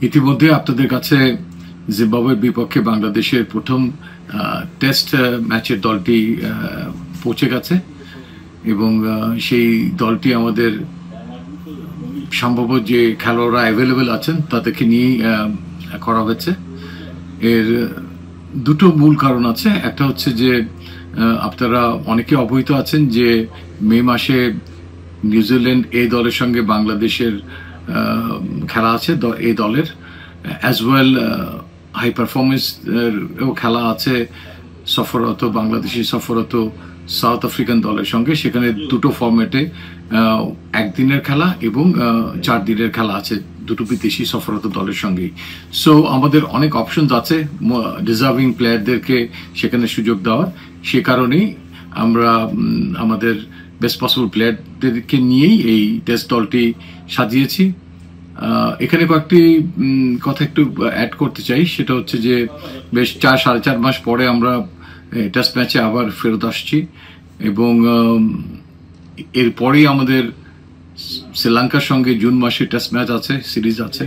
ইতিমধ্যে আপনাদের কাছে জিম্বাবুয়ের বিপক্ষে বাংলাদেশের প্রথম টেস্ট ম্যাচের দলটি পৌঁছে গেছে এবং সেই দলটি আমাদের সম্ভব যে খেলোয়াড়রা অ্যাভেলেবেল আছেন তাদেরকে নিয়েই করা হয়েছে। এর দুটো মূল কারণ আছে। একটা হচ্ছে যে আপনারা অনেকে অবহিত আছেন যে মে মাসে নিউজিল্যান্ড এই দলের সঙ্গে বাংলাদেশের খেলা আছে, এই দলের অ্যাজ ওয়েল হাই পারফরমেন্স খেলা আছে সফররত বাংলাদেশি সফররত সাউথ আফ্রিকান দলের সঙ্গে। সেখানে দুটো ফরম্যাটে একদিনের খেলা এবং 4 দিনের খেলা আছে দুটো বিদেশি সফররত দলের সঙ্গেই। সো আমাদের অনেক অপশনস আছে ডিজার্ভিং প্লেয়ারদেরকে সেখানে সুযোগ দেওয়ার। সে কারণেই আমরা আমাদের বেস্ট পসিবল প্লেয়ারদেরকে নিয়েই এই টেস্ট দলটি সাজিয়েছি। এখানে কয়েকটি কথা একটু অ্যাড করতে চাই। সেটা হচ্ছে যে বেশ 4-4.5 মাস পরে আমরা টেস্ট ম্যাচে আবার ফেরত আসছি এবং এরপরেই আমাদের শ্রীলঙ্কার সঙ্গে জুন মাসে টেস্ট ম্যাচ আছে, সিরিজ আছে।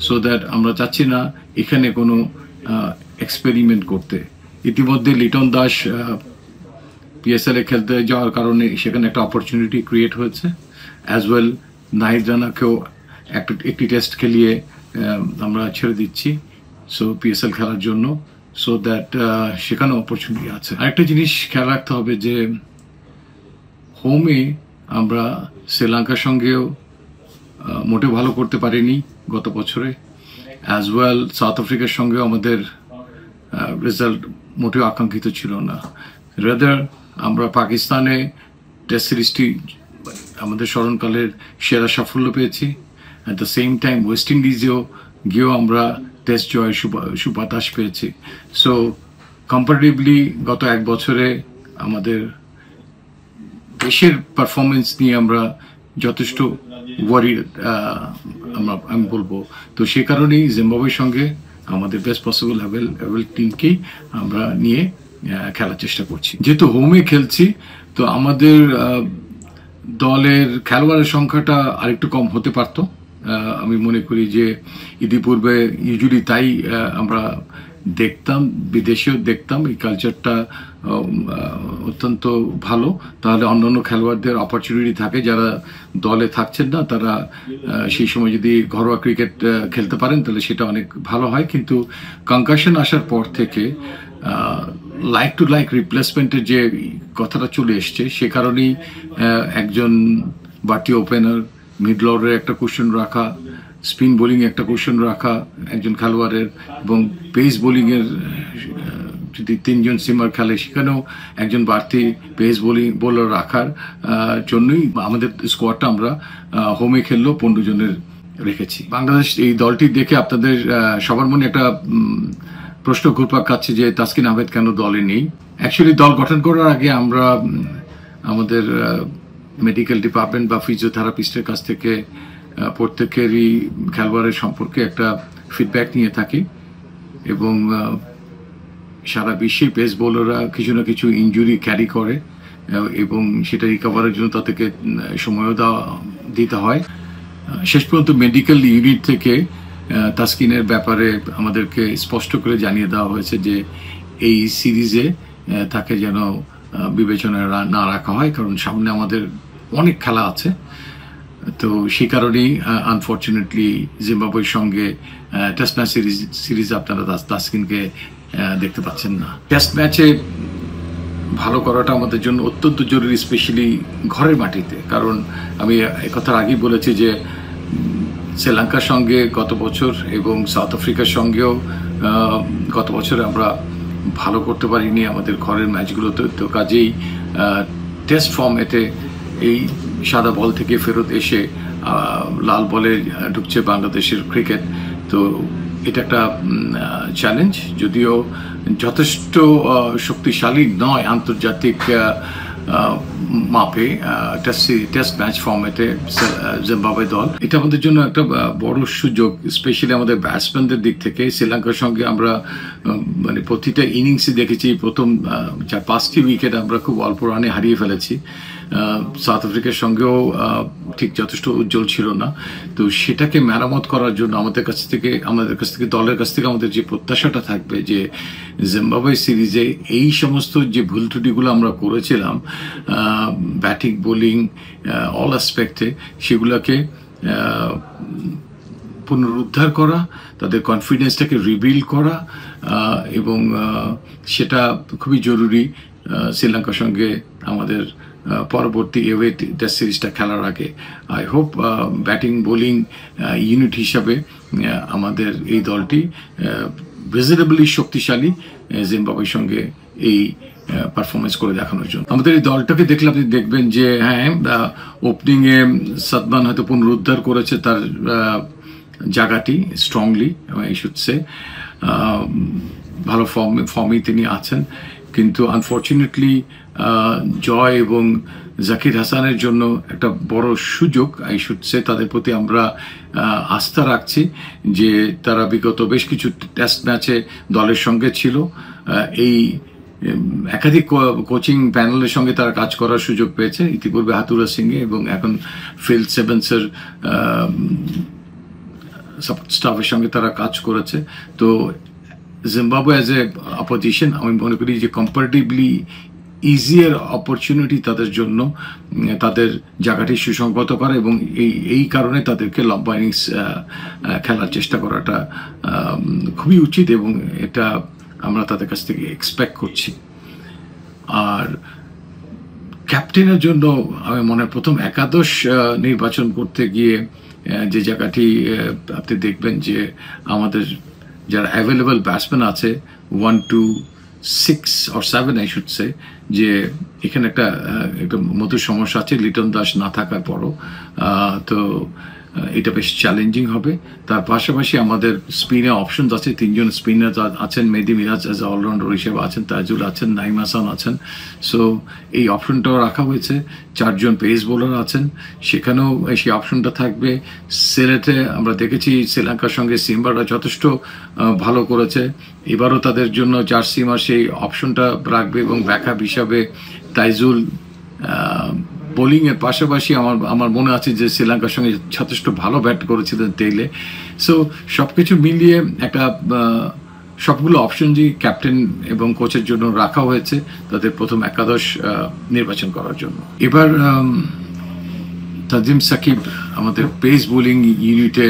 সো দ্যাট আমরা চাচ্ছি না এখানে কোনো এক্সপেরিমেন্ট করতে। ইতিমধ্যে লিটন দাস PSL এ খেলতে যাওয়ার কারণে সেখানে একটা অপরচুনিটি ক্রিয়েট হয়েছে। অ্যাজ ওয়েল নাহিদ রানাকেও একটি টেস্ট খেলিয়ে আমরা ছেড়ে দিচ্ছি PSL খেলার জন্য। সো দ্যাট সেখানে অপরচুনিটি আছে। আরেকটা জিনিস খেয়াল রাখতে হবে যে হোমে আমরা শ্রীলঙ্কার সঙ্গেও মোটে ভালো করতে পারিনি গত বছরে। অ্যাজ ওয়েল সাউথ আফ্রিকার সঙ্গেও আমাদের রেজাল্ট মোটেও আকাঙ্ক্ষিত ছিল না। রাদার আমরা পাকিস্তানে টেস্ট সিরিজটি আমাদের স্মরণকালের সেরা সাফল্য পেয়েছি। At the same time west ইন্ডিজেও গিয়েও আমরা টেস্ট জয়ের সুবাতাস পেয়েছি। সো কম্পারেটিভলি গত 1 বছরে আমাদের দেশের পারফরমেন্স নিয়ে আমরা যথেষ্ট ওয়ারি আমি বলবো। তো সে কারণেই জিম্বাবুয়ের সঙ্গে আমাদের বেস্ট পসিবল টিমকেই আমরা নিয়ে খেলার চেষ্টা করছি। যেহেতু হোমে খেলছি তো আমাদের দলের খেলোয়াড়ের সংখ্যাটা আরেকটু কম হতে পারত। আমি মনে করি যে ইতিপূর্বে ইউজুয়ালি তাই আমরা দেখতাম, বিদেশেও দেখতাম এই কালচারটা অত্যন্ত ভালো। তাহলে অন্যান্য খেলোয়াড়দের অপরচুনিটি থাকে যারা দলে থাকছেন না, তারা সেই সময় যদি ঘরোয়া ক্রিকেট খেলতে পারেন তাহলে সেটা অনেক ভালো হয়। কিন্তু কনকাশন আসার পর থেকে লাইক টু লাইক রিপ্লেসমেন্টের যে কথাটা চলে এসছে, সে কারণেই একজন বাড়তি ওপেনার, মিডল অর্ডারে একটা কোশ্চেন রাখা, স্পিন বোলিং একটা কোশ্চেন রাখা একজন খেলোয়াড়ের, এবং পেস বোলিংয়ের যদি 3 জন সিমার খেলে সেখানেও একজন বাড়তি পেস বোলার রাখার জন্যই আমাদের স্কোয়াডটা আমরা হোমে খেললেও 15 জনের রেখেছি। বাংলাদেশ এই দলটি দেখে আপনাদের সবার মনে একটা প্রশ্ন ঘুরপাক খাচ্ছে যে তাসকিন আহমেদ কেন দলে নেই। অ্যাকচুয়ালি দল গঠন করার আগে আমরা আমাদের মেডিকেল ডিপার্টমেন্ট বা ফিজিওথেরাপিস্টের কাছ থেকে প্রত্যেকেরই খেলোয়াড়ের সম্পর্কে একটা ফিডব্যাক নিয়ে থাকি এবং সারা বিশ্বে পেস বোলাররা কিছু না কিছু ইনজুরি ক্যারি করে এবং সেটা রিকভারের জন্য তাদেরকে সময়ও দিতে হয়। শেষ পর্যন্ত মেডিকেল ইউনিট থেকে তাসকিনের ব্যাপারে আমাদেরকে স্পষ্ট করে জানিয়ে দেওয়া হয়েছে যে এই সিরিজে তাকে যেন বিবেচনায় না রাখা হয়, কারণ সামনে আমাদের অনেক খেলা আছে। তো সেই কারণেই আনফর্চুনেটলি জিম্বাবুয়ের সঙ্গে টেস্ট ম্যাচ সিরিজ আপনারা তাসকিনকে দেখতে পাচ্ছেন না। টেস্ট ম্যাচে ভালো করাটা আমাদের জন্য অত্যন্ত জরুরি, স্পেশালি ঘরের মাটিতে। কারণ আমি একথার আগেই বলেছি যে শ্রীলঙ্কার সঙ্গে গত বছর এবং সাউথ আফ্রিকার সঙ্গেও গত বছরে আমরা ভালো করতে পারিনি আমাদের ঘরের ম্যাচগুলোতে। তো কাজেই টেস্ট ফর্মেটে এই সাদা বল থেকে ফেরত এসে লাল বলে ঢুকছে বাংলাদেশের ক্রিকেট। তো এটা একটা চ্যালেঞ্জ, যদিও যথেষ্ট শক্তিশালী নয় আন্তর্জাতিক মাপে টেস্ট ম্যাচ ফর্মেটে জিম্বাবুয়ে দল। এটা আমাদের জন্য একটা বড় সুযোগ, স্পেশালি আমাদের ব্যাটসম্যানদের দিক থেকে। শ্রীলঙ্কার সঙ্গে আমরা মানে প্রতিটা ইনিংসে দেখেছি প্রথম 4-5টি উইকেট আমরা খুব অল্প রানে হারিয়ে ফেলেছি। সাউথ আফ্রিকার সঙ্গেও ঠিক যথেষ্ট উজ্জ্বল ছিল না। তো সেটাকে মেরামত করার জন্য আমাদের কাছ থেকে দলের কাছ থেকে আমাদের যে প্রত্যাশাটা থাকবে যে জিম্বাবুয়ে সিরিজে এই সমস্ত যে ভুল ত্রুটিগুলো আমরা করেছিলাম ব্যাটিং বোলিং অল অ্যাসপেক্টে, সেগুলোকে পুনরুদ্ধার করা, তাদের কনফিডেন্সটাকে রিবিল্ড করা, এবং সেটা খুবই জরুরি শ্রীলঙ্কার সঙ্গে আমাদের পরবর্তী এওয়ে টেস্ট সিরিজটা খেলার আগে। I hope batting bowling unit হিসাবে আমাদের এই দলটি ভিজিবলি শক্তিশালী জিম্বাবুয়ের সঙ্গে এই পারফরমেন্স করে দেখানোর জন্য। আমাদের এই দলটাকে দেখলে আপনি দেখবেন যে হ্যাঁ, ওপেনিংয়ে সাদমান হয়তো পুনরুদ্ধার করেছে তার জায়গাটি স্ট্রংলি, আই শুড সে ভালো ফর্মেই তিনি আছেন। কিন্তু আনফর্চুনেটলি জয় এবং জাকির হাসানের জন্য একটা বড় সুযোগ, আই শুড সে তাদের প্রতি আমরা আস্থা রাখছি যে তারা বিগত বেশ কিছু টেস্ট ম্যাচে দলের সঙ্গে ছিল। এই একাধিক কোচিং প্যানেলের সঙ্গে তারা কাজ করার সুযোগ পেয়েছে, ইতিপূর্বে হাতুরা সিংয়ে এবং এখন ফিল সেভেন্সের স্টাফের সঙ্গে তারা কাজ করেছে। তো জিম্বাবুয়ে অ্যাজ এ অপোজিশন আমি মনে করি যে কম্পারেটিভলি ইজিয়ার অপরচুনিটি তাদের জন্য তাদের জায়গাটি সুসংগত করা, এবং এই কারণে তাদেরকে লম্বা ইনিংস খেলার চেষ্টা করাটা খুবই উচিত, এবং এটা আমরা তাদের কাছ থেকে এক্সপেক্ট করছি। আর ক্যাপ্টেনের জন্য আমি মনে হয় প্রথম একাদশ নির্বাচন করতে গিয়ে যে জায়গাটি আপনি দেখবেন যে আমাদের যারা অ্যাভেলেবল ব্যাটসম্যান আছে 1 to 6 or 7 I should say, যে এখানে একটা মধুর সমস্যা আছে লিটন দাস না থাকার পরও। তো এটা বেশ চ্যালেঞ্জিং হবে। তার পাশাপাশি আমাদের স্পিনে অপশন আছে, 3 জন স্পিনার আছেন, মেহেদি মিরাজ অ্যাজ অলরাউন্ডার হিসেবে আছেন, তাজুল আছেন, নাইম হাসান আছেন। সো এই অপশনটাও রাখা হয়েছে। 4 জন পেস বোলার আছেন, সেখানেও সেই অপশনটা থাকবে। সিলেটে আমরা দেখেছি শ্রীলঙ্কার সঙ্গে সিম্বাররা যথেষ্ট ভালো করেছে, এবারও তাদের জন্য 4 সিমার সেই অপশনটা রাখবে, এবং ব্যাকআপ হিসাবে তাইজুল বোলিং এর পাশাপাশি আমার মনে আছে যে শ্রীলঙ্কার সঙ্গে যথেষ্ট ভালো ব্যাট করেছিলেন টেইলে। সো সবকিছু মিলিয়ে একটা সবগুলো অপশন যে ক্যাপ্টেন এবং কোচের জন্য রাখা হয়েছে তাদের প্রথম একাদশ নির্বাচন করার জন্য। এবার তাজিম সাকিব আমাদের পেস বোলিং ইউনিটে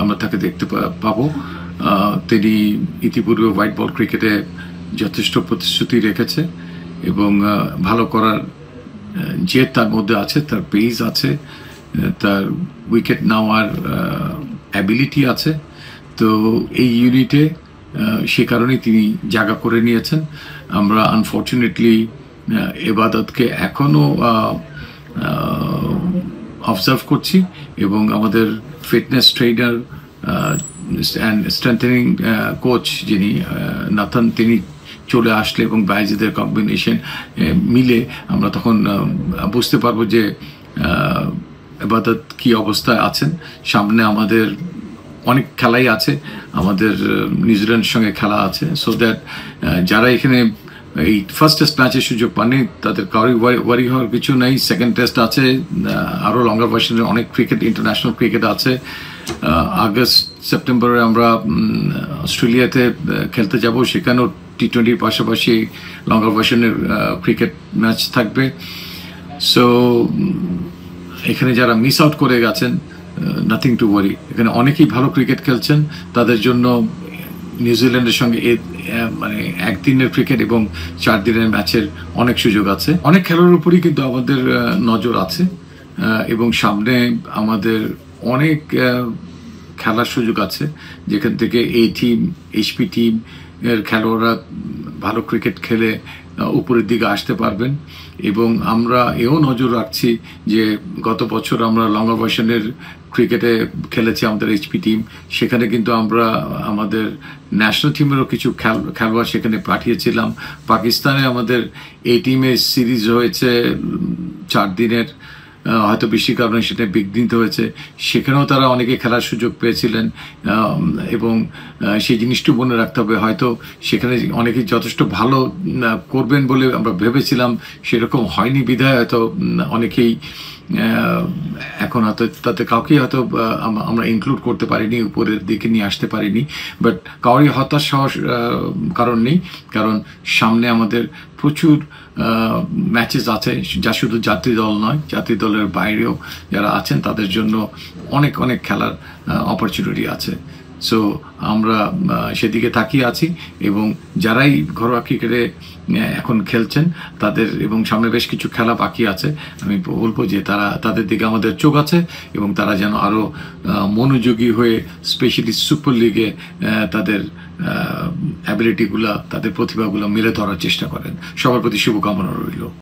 আমরা তাকে দেখতে পাবো। তিনি ইতিপূর্বে হোয়াইট বল ক্রিকেটে যথেষ্ট প্রতিশ্রুতি রেখেছে এবং ভালো করার যে তার মধ্যে আছে, তার পেস আছে, তার উইকেট নেওয়ার অ্যাবিলিটি আছে। তো এই ইউনিটে সে কারণে তিনি জায়গা করে নিয়েছেন। আমরা আনফর্চুনেটলি এবাদতকে এখনও অবজার্ভ করছি, এবং আমাদের fitness trainer and strengthening coach যিনি নাথান, তিনি চলে আসলে এবং বাইজিদের কম্বিনেশন মিলে আমরা তখন বুঝতে পারবো যে এবাদত কি অবস্থায় আছেন। সামনে আমাদের অনেক খেলাই আছে, আমাদের নিউজিল্যান্ডের সঙ্গে খেলা আছে। সো দ্যাট যারা এখানে এই ফার্স্ট টেস্ট ম্যাচের সুযোগ পাননি তাদের কারোই ওয়ারি হওয়ার কিছু নেই। সেকেন্ড টেস্ট আছে, আরও লঙ্গার ভার্সনের অনেক ক্রিকেট, ইন্টারন্যাশনাল ক্রিকেট আছে। আগস্ট সেপ্টেম্বরে আমরা অস্ট্রেলিয়াতে খেলতে যাব, সেখানেও টি20-র পাশাপাশি লঙ্গার ভার্সনের ক্রিকেট ম্যাচ থাকবে। সো এখানে যারা মিস আউট করে গেছেন, নাথিং টু ওয়ারি। এখানে অনেকেই ভালো ক্রিকেট খেলছেন, তাদের জন্য নিউজিল্যান্ডের সঙ্গে মানে একদিনের ক্রিকেট এবং 4 দিনের ম্যাচের অনেক সুযোগ আছে। অনেক খেলার উপরই কিন্তু আমাদের নজর আছে, এবং সামনে আমাদের অনেক খেলার সুযোগ আছে যেখান থেকে এই টিম, এইচপি টিম এর খেলোয়াড়রা ভালো ক্রিকেট খেলে উপরের দিকে আসতে পারবেন। এবং আমরা এও নজর রাখছি যে গত বছর আমরা লঙ্গার ভার্সনের ক্রিকেটে খেলেছি আমাদের এইচপি টিম, সেখানে কিন্তু আমরা আমাদের ন্যাশনাল টিমেরও কিছু খেলোয়াড় সেখানে পাঠিয়েছিলাম। পাকিস্তানে আমাদের এই টিমের সিরিজ হয়েছে 4 দিনের, হয়তো বৃষ্টির কারণে সেটা বিঘ্নিত হয়েছে, সেখানেও তারা অনেকে খেলার সুযোগ পেয়েছিলেন। এবং সেই জিনিসটা মনে রাখতে হবে, হয়তো সেখানে অনেকেই যথেষ্ট ভালো করবেন বলে আমরা ভেবেছিলাম, সেরকম হয়নি বিধায় হয়তো অনেকেই এখন হয়তো তাতে কাউকেই হয়তো আমরা ইনক্লুড করতে পারিনি, উপরের দিকে নিয়ে আসতে পারিনি। বাট কাউরই হতাশ হওয়ার কারণ নেই, কারণ সামনে আমাদের প্রচুর ম্যাচেস আছে, যা শুধু জাতীয় দল নয়, জাতীয় দলের বাইরেও যারা আছেন তাদের জন্য অনেক অনেক খেলার অপরচুনিটি আছে। সো আমরা সেদিকে তাকিয়ে আছি, এবং যারাই ঘরোয়া ক্রিকেটে এখন খেলছেন তাদের, এবং সামনে বেশ কিছু খেলা বাকি আছে, আমি বলবো যে তাদের দিকে আমাদের চোখ আছে, এবং তারা যেন আরও মনোযোগী হয়ে স্পেশালি সুপার লিগে তাদের অ্যাবিলিটিগুলা, তাদের প্রতিভাগুলো মেলে ধরার চেষ্টা করেন। সবার প্রতি শুভকামনা রইল।